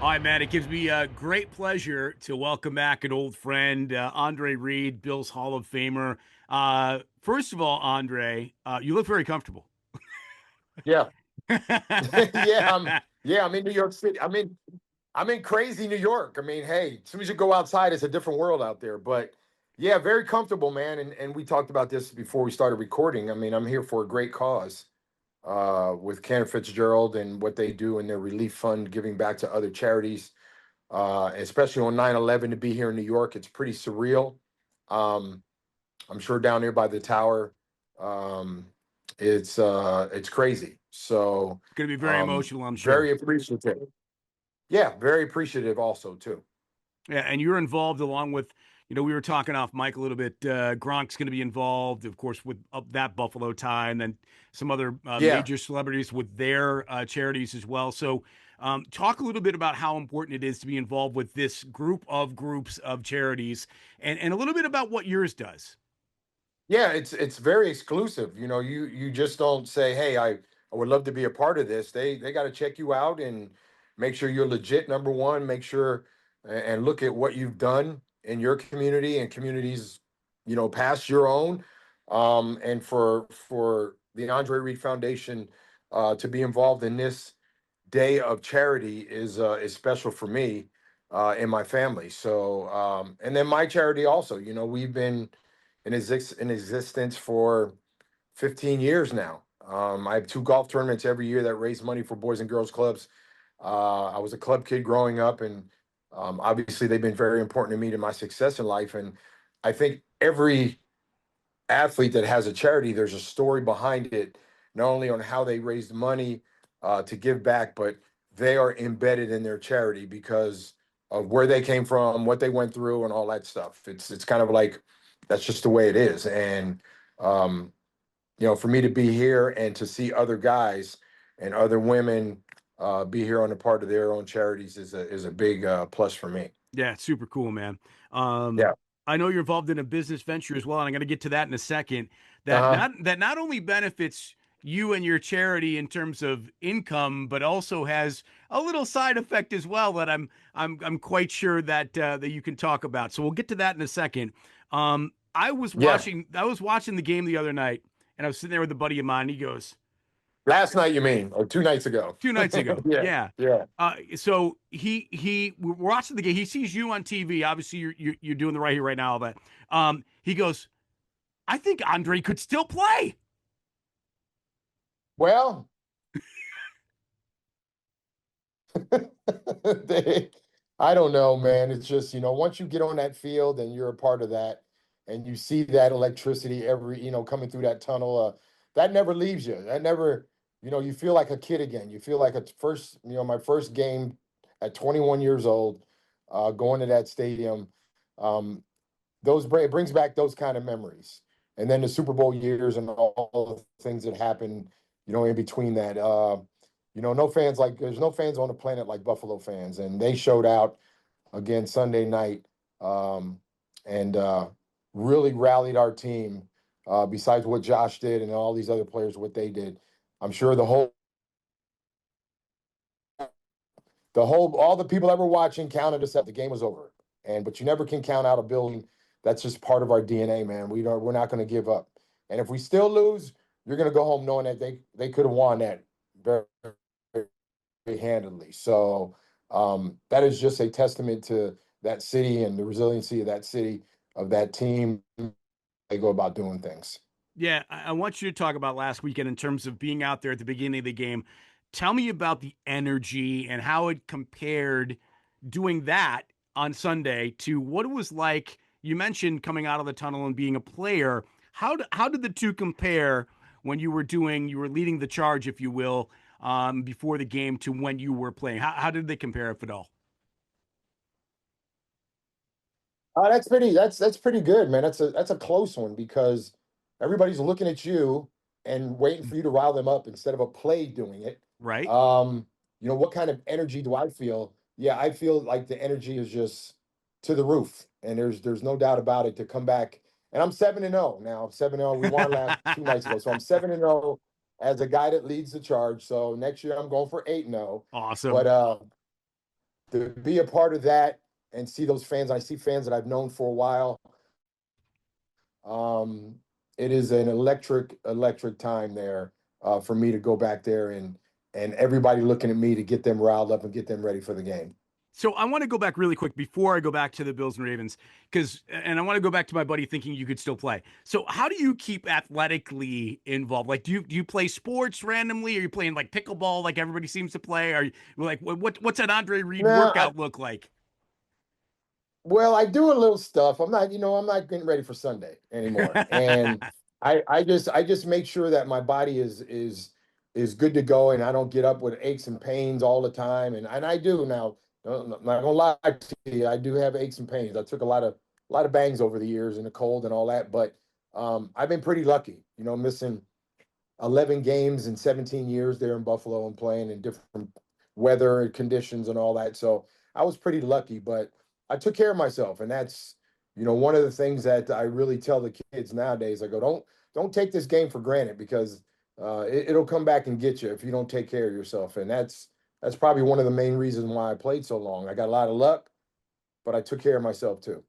All right, man. It gives me a great pleasure to welcome back an old friend, Andre Reed, Bills Hall of Famer. First of all, Andre, you look very comfortable. Yeah. Yeah, I'm in New York City. I'm in crazy New York. I mean, hey, as soon as you go outside, it's a different world out there. But yeah, very comfortable, man. And we talked about this before we started recording. I mean, I'm here for a great cause with Cantor Fitzgerald and what they do in their relief fund, giving back to other charities, especially on 9/11 to be here in New York. It's pretty surreal. Um, I'm sure down there by the tower, um, it's crazy. So It's going to be very emotional, I'm sure. very appreciative. Yeah, very appreciative also too. Yeah, and you're involved along with, we were talking off mic a little bit. Gronk's going to be involved, of course, with that Buffalo tie, and then some other Yeah. major celebrities with their charities as well. So, talk a little bit about how important it is to be involved with this groups of charities, and a little bit about what yours does. Yeah, it's very exclusive. You know, you just don't say, "Hey, I would love to be a part of this." They got to check you out and make sure you're legit. Number one, make sure and look at what you've done in your community and communities, past your own. And for the Andre Reed Foundation to be involved in this day of charity is special for me and my family. So, and then my charity also. You know, we've been in existence for 15 years now. I have two golf tournaments every year that raise money for boys and girls clubs. I was a club kid growing up, and obviously they've been very important to me to my success in life. And I think every athlete that has a charity, there's a story behind it, not only on how they raised money to give back, but they are embedded in their charity because of where they came from, what they went through, and all that stuff. It's kind of like that's just the way it is. And um, for me to be here and to see other guys and other women be here on a part of their own charities is a big plus for me. Yeah, it's super cool, man. Um, Yeah. I know you're involved in a business venture as well, and I'm going to get to that in a second. That Uh-huh. not only benefits you and your charity in terms of income, but also has a little side effect as well that I'm quite sure that you can talk about. So we'll get to that in a second. Yeah. I was watching the game the other night, and I was sitting there with a buddy of mine. He goes, Last night, you mean, or 2 nights ago? 2 nights ago. Yeah. Yeah. Yeah. So we're watching the game. He sees you on TV. Obviously, you're doing the right here, right now, all that. He goes, I think Andre could still play. Well, I don't know, man. It's just, once you get on that field and you're a part of that and you see that electricity coming through that tunnel, that never leaves you. That never, you feel like a kid again. You feel like my first game at 21 years old, going to that stadium. Um, it brings back those kind of memories. And then the Super Bowl years and all the things that happened, in between that. There's no fans on the planet like Buffalo fans, and they showed out again Sunday night, and really rallied our team. Besides what Josh did and all these other players, what they did, I'm sure all the people that were watching counted us up. The game was over, but you never can count out a building. That's just part of our DNA, man. We're not going to give up, and if we still lose, you're going to go home knowing that they could have won that very handedly. So that is just a testament to that city and the resiliency of that city, of that team. They go about doing things. Yeah, I want you to talk about last weekend in terms of being out there at the beginning of the game. Tell me about the energy and how it compared doing that on Sunday to what it was like. You mentioned coming out of the tunnel and being a player. How did the two compare when you were leading the charge, if you will, before the game to when you were playing? How did they compare, if at all? That's pretty good, man. That's a close one because everybody's looking at you and waiting for you to rile them up instead of a play doing it. Right? What kind of energy do I feel? Yeah, I feel like the energy is just to the roof, and there's no doubt about it to come back. And I'm 7-0 now. 7-0. We won last 2 nights ago, so I'm 7-0 as a guy that leads the charge. So next year I'm going for 8-0. Awesome. But to be a part of that and see those fans, I see fans that I've known for a while. Um, it is an electric time there for me to go back there and everybody looking at me to get them riled up and get them ready for the game. So I want to go back really quick before I go back to the Bills and Ravens, and I want to go back to my buddy thinking you could still play. So how do you keep athletically involved? Like, do you play sports randomly? Are you playing like pickleball like everybody seems to play? Are you like what's an Andre Reed Now, workout look like? well, I do a little stuff. I'm not getting ready for Sunday anymore. And I just make sure that my body is good to go and I don't get up with aches and pains all the time. And I do now. I'm not gonna lie to you, I do have aches and pains. I took a lot of bangs over the years in the cold and all that, but I've been pretty lucky, missing 11 games in 17 years there in Buffalo and playing in different weather and conditions and all that. So I was pretty lucky, but I took care of myself. And that's, one of the things that I really tell the kids nowadays. I go, don't take this game for granted because it'll come back and get you if you don't take care of yourself. And that's probably one of the main reasons why I played so long. I got a lot of luck, but I took care of myself too.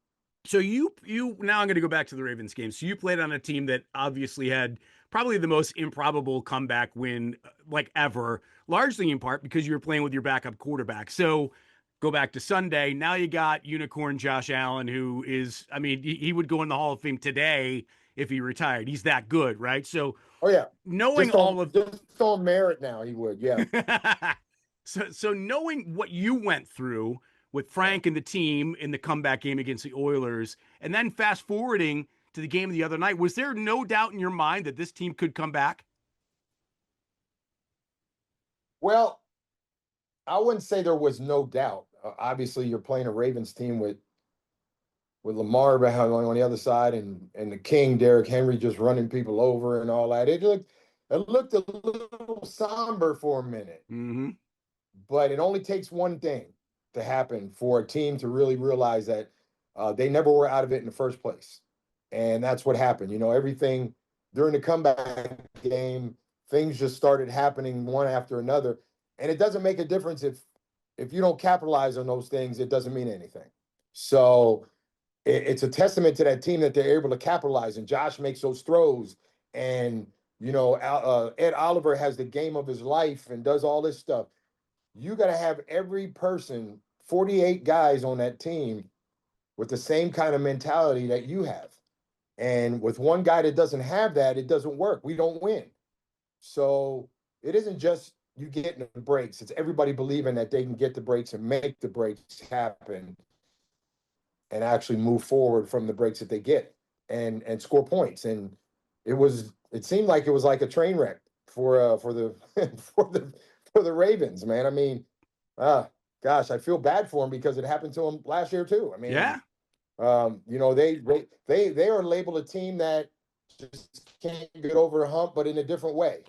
So you now I'm going to go back to the Ravens game. So you played on a team that obviously had probably the most improbable comeback win like ever, largely in part because you were playing with your backup quarterback. So go back to Sunday. Now you got unicorn Josh Allen, who is, I mean, he would go in the Hall of Fame today if he retired. He's that good, right? So Oh yeah, knowing just all on of just on merit now he would. Yeah, so knowing what you went through with yeah. Frank and the team in the comeback game against the Oilers, and then fast forwarding to the game the other night, was there no doubt in your mind that this team could come back? Well, I wouldn't say there was no doubt. Obviously, you're playing a Ravens team with Lamar on the other side, and the King Derrick Henry just running people over and all that. It looked a little somber for a minute, Mm-hmm. but it only takes one thing to happen for a team to really realize that they never were out of it in the first place, and that's what happened. Everything during the comeback game, things just started happening one after another, and it doesn't make a difference if you don't capitalize on those things. It doesn't mean anything. So it's a testament to that team that they're able to capitalize. And Josh makes those throws, and Ed Oliver has the game of his life and does all this stuff. You got to have every person, 48 guys on that team, with the same kind of mentality that you have. And with one guy that doesn't have that, it doesn't work. We don't win. So it isn't just you getting the breaks. It's everybody believing that they can get the breaks and make the breaks happen and actually move forward from the breaks that they get and score points. And it seemed like it was like a train wreck for the for the for the Ravens, man. I mean, uh gosh, I feel bad for them because it happened to them last year too. I mean, Yeah, they are labeled a team that just can't get over the hump, but in a different way.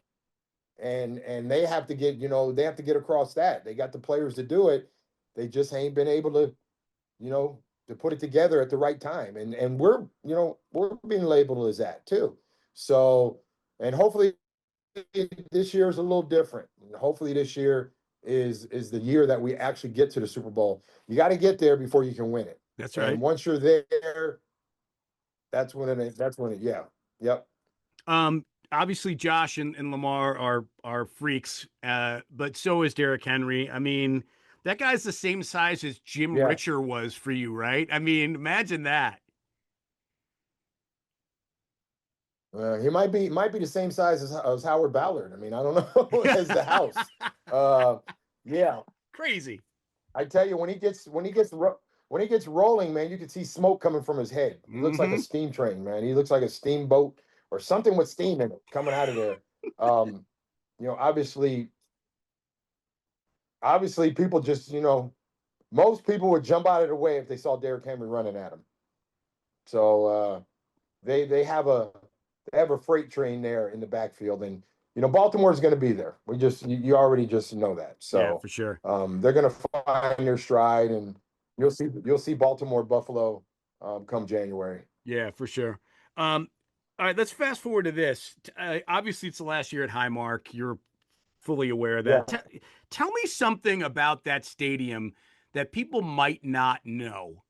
And they have to get across that. They got the players to do it. They just ain't been able you know, to put it together at the right time. And we're being labeled as that too. So, and hopefully this year is a little different. Hopefully this year is the year that we actually get to the Super Bowl. You got to get there before you can win it. that's And right. once you're there, that's when it yeah. Yep. Obviously Josh and Lamar are freaks, but so is Derrick Henry. I mean, that guy's the same size as Jim Yeah. Richer was for you, right? I mean, imagine that. He might be the same size as Howard Ballard. I mean, I don't know as the house. Uh, yeah, Crazy. I tell you, when he gets rolling, man, you can see smoke coming from his head. He looks like a Mm-hmm. steam train, man. He looks like a steamboat or something with steam in it coming out of there. Um, obviously, people just, most people would jump out of the way if they saw Derrick Henry running at him. So they have a freight train there in the backfield, and Baltimore is going to be there. You already just know that. Yeah, So for sure. they're going to find their stride, and you'll see Baltimore Buffalo come January. Yeah, for sure. Um, all right, let's fast forward to this. Obviously, it's the last year at Highmark. You're fully aware of Yeah. that. Tell me something about that stadium that people might not know?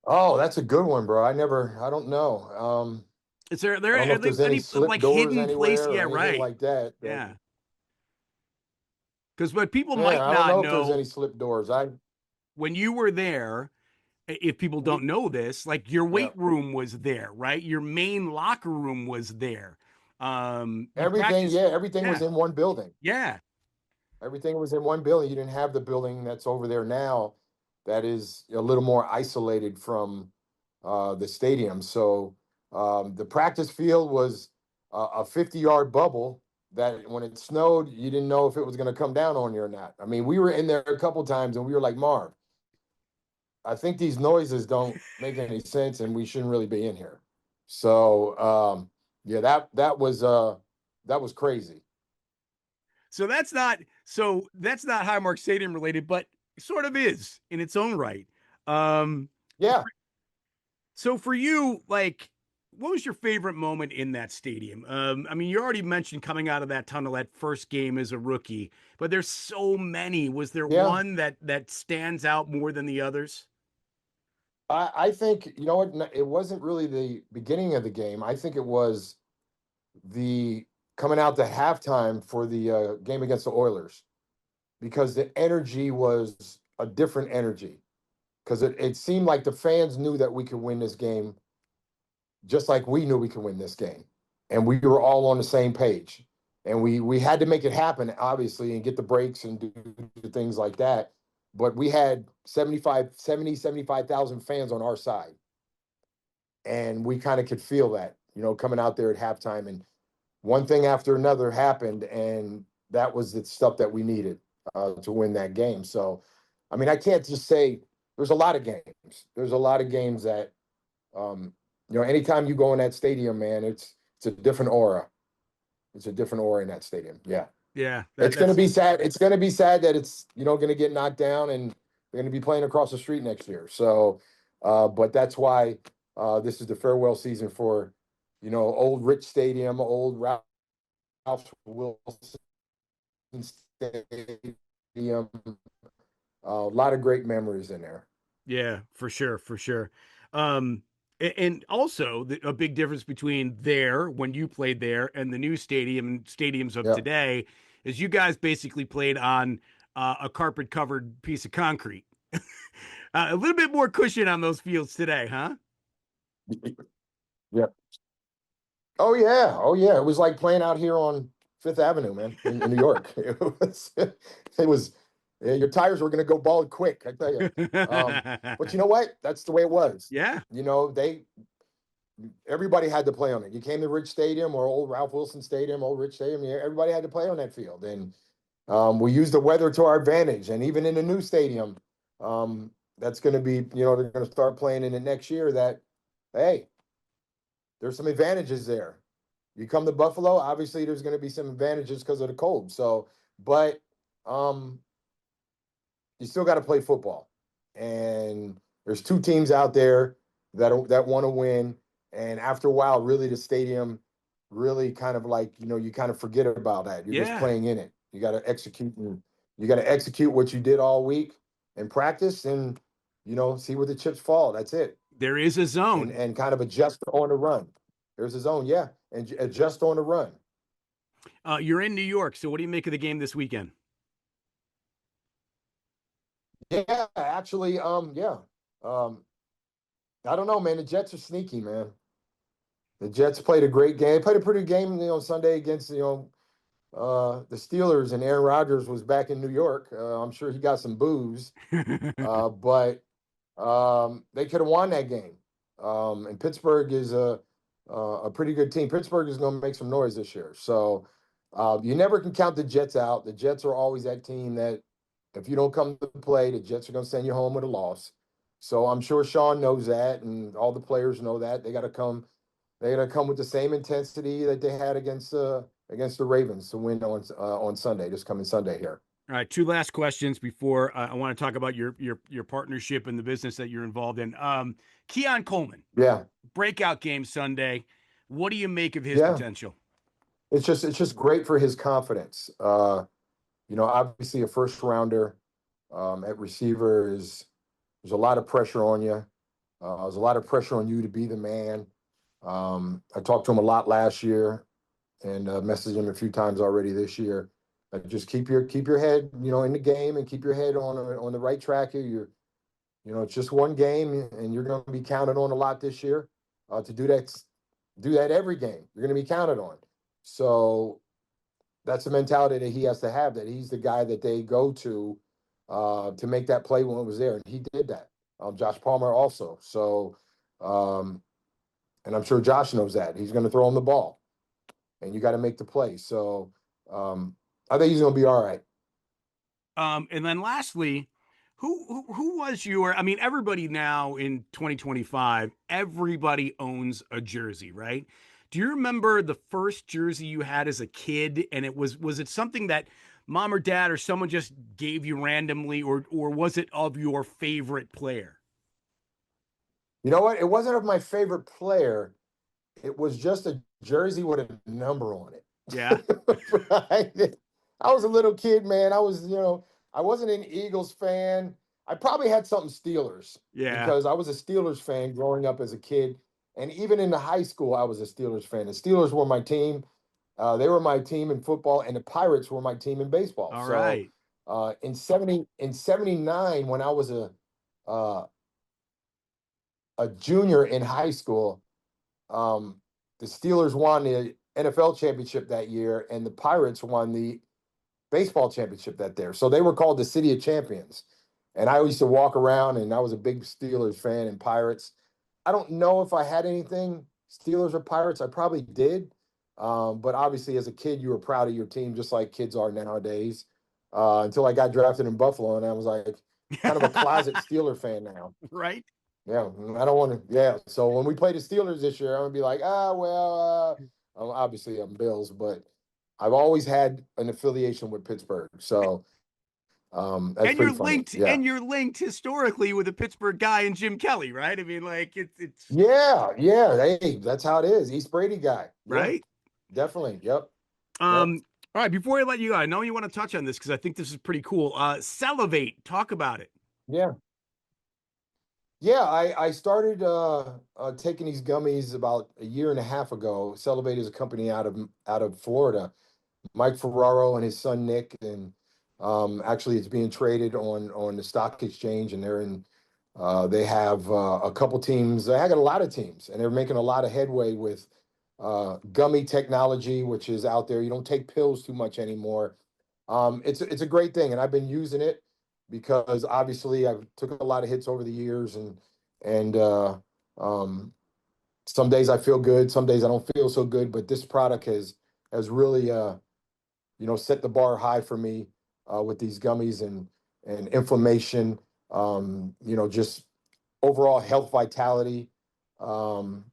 Oh, that's a good one, bro. I don't know. Is there I don't know are if there there's any any slip like doors hidden place? anywhere Yeah, or anything right. like that. Yeah, because what people Yeah, might I don't not know if there's know any slip doors. when you were there, if people don't We, know this, like your yeah, weight room was there, right? Your main locker room was there. You everything. practice, Yeah, everything was yeah, in one building. yeah. Everything was in one building. You didn't have the building that's over there now, that is a little more isolated from the stadium. So the practice field was a 50-yard bubble that when it snowed, you didn't know if it was going to come down on you or not. I mean, we were in there a couple times and we were like, Marv, I think these noises don't make any sense and we shouldn't really be in here. So yeah, that was crazy. That's not Highmark Stadium related, but sort of is in its own right. Um, Yeah, so for you, like, what was your favorite moment in that stadium? I mean, you already mentioned coming out of that tunnel that first game as a rookie, but there's so many. Was there yeah. one that stands out more than the others? I think, you know what, it wasn't really the beginning of the game. I think it was the coming out to halftime for the game against the Oilers, because the energy was a different energy. Because it seemed like the fans knew that we could win this game, just like we knew we could win this game. And we were all on the same page. And we had to make it happen, obviously, and get the breaks and do things like that. But we had 75,000 fans on our side. And we kind of could feel that, coming out there at halftime. And one thing after another happened, and that was the stuff that we needed to win that game. So, I mean, I can't just say there's a lot of games. There's a lot of games that, um, anytime you go in that stadium, man, it's a different aura. It's a different aura in that stadium. Yeah, Yeah, it's going to that's be sad. It's going to be sad that it's going to get knocked down, and they're going to be playing across the street next year. So, but that's why this is the farewell season for old Rich Stadium, old Ralph Wilson Stadium. A lot of great memories in there. yeah, for sure, for sure. Um, and also a big difference between there when you played there and the new stadium and stadiums of Yeah. today is you guys basically played on a carpet covered piece of concrete. A little bit more cushion on those fields today, huh? Yeah. Oh yeah. Oh yeah. It was like playing out here on Fifth Avenue, man, in New York. It was yeah, your tires were gonna go bald quick, I tell you. But you know what? That's the way it was. Yeah, They everybody had to play on it. You came to Rich Stadium or old Ralph Wilson Stadium, old Rich Stadium, yeah, everybody had to play on that field. And we used the weather to our advantage. And even in the new stadium, that's going to be, they're going to start playing in it next year. That, hey, there's some advantages there. You come to Buffalo, obviously there's going to be some advantages because of the cold. So, but um, you still got to play football. And there's two teams out there that want to win. And after a while, really the stadium really kind of like, you kind of forget about that. You're just yeah. playing in it. You got to execute what you did all week and practice and see where the chips fall. That's it. There is a And zone. and kind of adjust on the run. There's a zone, yeah, and adjust on the run. You're in New York, so what do you make of the game this weekend? Yeah, actually, yeah. Um, I don't know, man. The Jets are sneaky, man. The Jets played a great game. They played a pretty good game, Sunday against the Steelers, and Aaron Rodgers was back in New York. I'm sure he got some booze, but they could have won that game. And Pittsburgh is a pretty good team. Pittsburgh is going to make some noise this year. So you never can count the Jets out. The Jets are always that team that if you don't come to play, the Jets are going to send you home with a loss. So I'm sure Sean knows that, and all the players know that. They got to come. They got to come with the same intensity that they had against the Ravens to win on Sunday, this coming Sunday here. All right, two last questions before I want to talk about your partnership and the business that you're involved in. Keon Coleman, Yeah, breakout game Sunday. What do you make of his yeah. potential? It's just great for his confidence. Obviously a first rounder. at receiver is there's a lot of pressure on you. There's a lot of pressure on you to be the man. I talked to him a lot last year and messaged him a few times already this year. Just keep your head, in the game and keep your head on the right track here. It's just one game, and you're going to be counted on a lot this year to do that every game. You're going to be counted on. So that's the mentality that he has to have. That he's the guy that they go to make that play when it was there, and he did that. Josh Palmer also. So, and I'm sure Josh knows that he's going to throw him the ball, and you got to make the play. So, I think he's going to be all right. And then lastly, who was your? I mean, everybody now in 2025, everybody owns a jersey, right? Do you remember the first jersey you had as a kid? And was it something that mom or dad or someone just gave you randomly, or was it of your favorite player? You know what? It wasn't of my favorite player. It was just a jersey with a number on it. Yeah, Right? I was a little kid, man. I wasn't an Eagles fan. I probably had something Steelers yeah. because I was a Steelers fan growing up as a kid. And even in the high school, I was a Steelers fan. The Steelers were my team. They were my team in football, and the Pirates were my team in baseball. All So right. in 79, when I was uh, a junior in high school, um, the Steelers won the NFL championship that year, and the Pirates won the baseball championship that year. So they were called the City of Champions. And I used to walk around, and I was a big Steelers fan and Pirates. I don't know if I had anything Steelers or Pirates. I probably did. But obviously, as a kid, you were proud of your team, just like kids are nowadays. Until I got drafted in Buffalo, and I was like kind of a closet Steeler fan now. Right. Yeah, I don't want to. Yeah, so when we play the Steelers this year, I'm gonna be like, well, obviously I'm Bills, but I've always had an affiliation with Pittsburgh, so that's And pretty funny. Yeah, you're linked historically with a Pittsburgh guy and Jim Kelly, right? I mean, like it's yeah, yeah. Hey, that's how it is. East Brady guy. Yeah, right. definitely. Yep, yep. All right, before I let you go, I know you want to touch on this because I think this is pretty cool. Salivate, talk about it. Yeah, yeah. I started taking these gummies about a year and a half ago. Celebrate is a company out of Florida. Mike Ferraro and his son Nick, and actually it's being traded on the stock exchange, and they have a couple teams. They have got a lot of teams, and they're making a lot of headway with gummy technology, which is out there. You don't take pills too much anymore. It's a great thing, and I've been using it because obviously I've took a lot of hits over the years, and um, some days I feel good, some days I don't feel so good. But this product has really set the bar high for me with these gummies and inflammation, just overall health vitality. Um,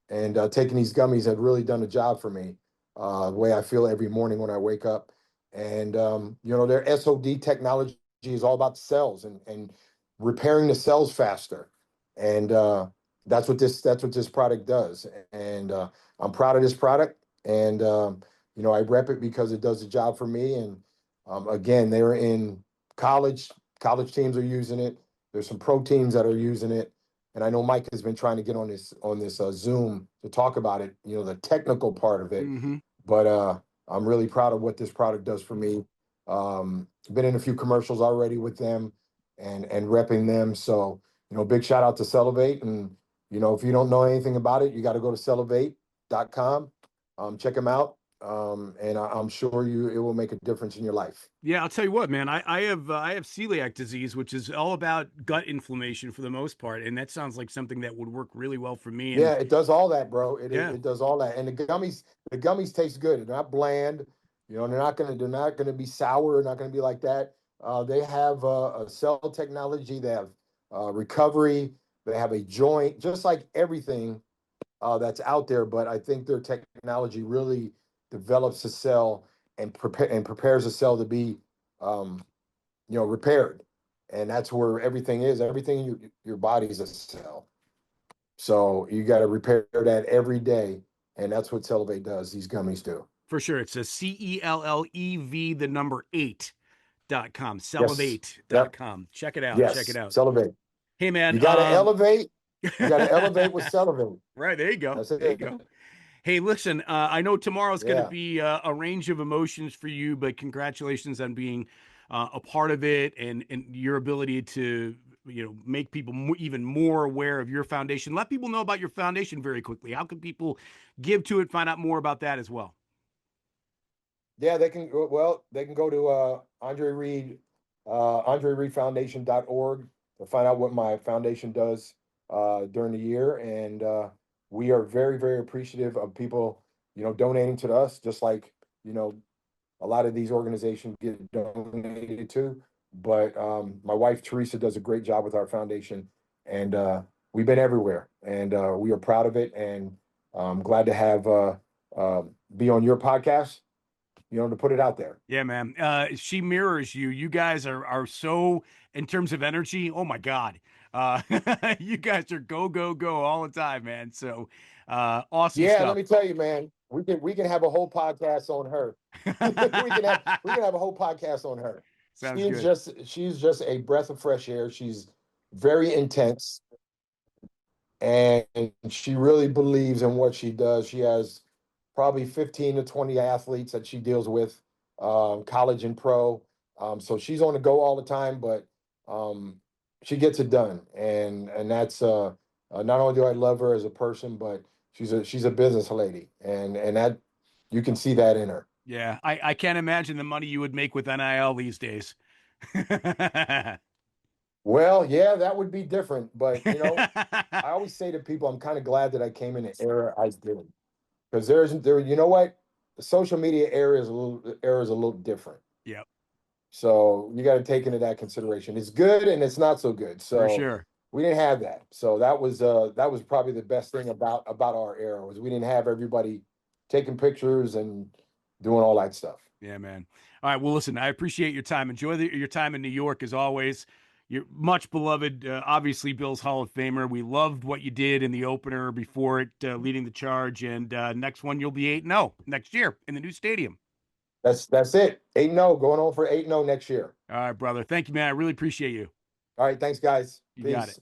and taking these gummies have really done a job for me, the way I feel every morning when I wake up. And, their SOD technology is all about the cells and repairing the cells faster. And that's what this product does. And I'm proud of this product. And, I rep it because it does the job for me. And again, they're in college. College teams are using it. There's some pro teams that are using it. And I know Mike has been trying to get on this Zoom to talk about it, the technical part of it. Mm-hmm. But I'm really proud of what this product does for me. Been in a few commercials already with them and repping them. So, big shout out to Celebrate. And, if you don't know anything about it, you got to go to celebrate.com, check them out. And I'm sure it will make a difference in your life. Yeah, I'll tell you what, man. I have celiac disease, which is all about gut inflammation for the most part, and that sounds like something that would work really well for me. And Yeah, it does all that, bro. It, it yeah, it does all that. And the gummies taste good. They're not bland. They're not gonna be sour. They're not gonna be like that. They have a cell technology. They have recovery. They have a joint, just like everything that's out there. But I think their technology really develops a cell and prepares a cell to be, um, repaired. And that's where everything is. Everything in your body is a cell. So you got to repair that every day, and that's what Cellevate does. These gummies do. for sure. It's a CELLEV, the number 8. Salivate.com. Yes. Yep. Salivate.com. Check it out. Check it Yes. out. Celebrate. Hey man, You got to elevate. You got to elevate with celebrate. right, there you go. That's There you it. go. Hey, listen, I know tomorrow's going to Yeah. be a range of emotions for you, but congratulations on being a part of it and your ability to make people even more aware of your foundation. Let people know about your foundation very quickly. How can people give to it, find out more about that as well? Yeah, they can. Well, they can go to AndreReedFoundation.org to find out what my foundation does during the year, and we are very, very appreciative of people, donating to us, just like you know a lot of these organizations get donated to. But my wife Teresa does a great job with our foundation, and we've been everywhere, and we are proud of it, and I'm glad to have be on your podcast, to put it out there. Yeah, man. She mirrors you. You guys are so in terms of energy. Oh my God. Uh, you guys are go, go, go all the time, man. So awesome Yeah, let stuff. me tell you, man, we can have a whole podcast on her. we can have a whole podcast on her. Sounds She's good. just she's just a breath of fresh air. She's very intense, and she really believes in what she does. She has probably 15 to 20 athletes that she deals with, college and pro. So she's on the go all the time, but um, she gets it done, and that's not only do I love her as a person, but she's a business lady, and that you can see that in her. Yeah, I can't imagine the money you would make with NIL these days. Well, yeah, that would be different, but I always say to people, I'm kind of glad that I came in the era I did, because there. You know what? The social media era is a little different. Yep, So you got to take into that consideration. It's good and it's not so good. for So sure. we didn't have that. So that was probably the best thing about our era, was we didn't have everybody taking pictures and doing all that stuff. Yeah, man. All right. Well, listen, I appreciate your time. Enjoy your time in New York as always. You're much beloved, obviously, Bill's Hall of Famer. We loved what you did in the opener before it, leading the charge. And next one, you'll be 8-0 next year in the new stadium. That's it. 8-0, going on for 8-0 next year. All right, brother. Thank you, man. I really appreciate you. All right, thanks guys. You got it. Peace.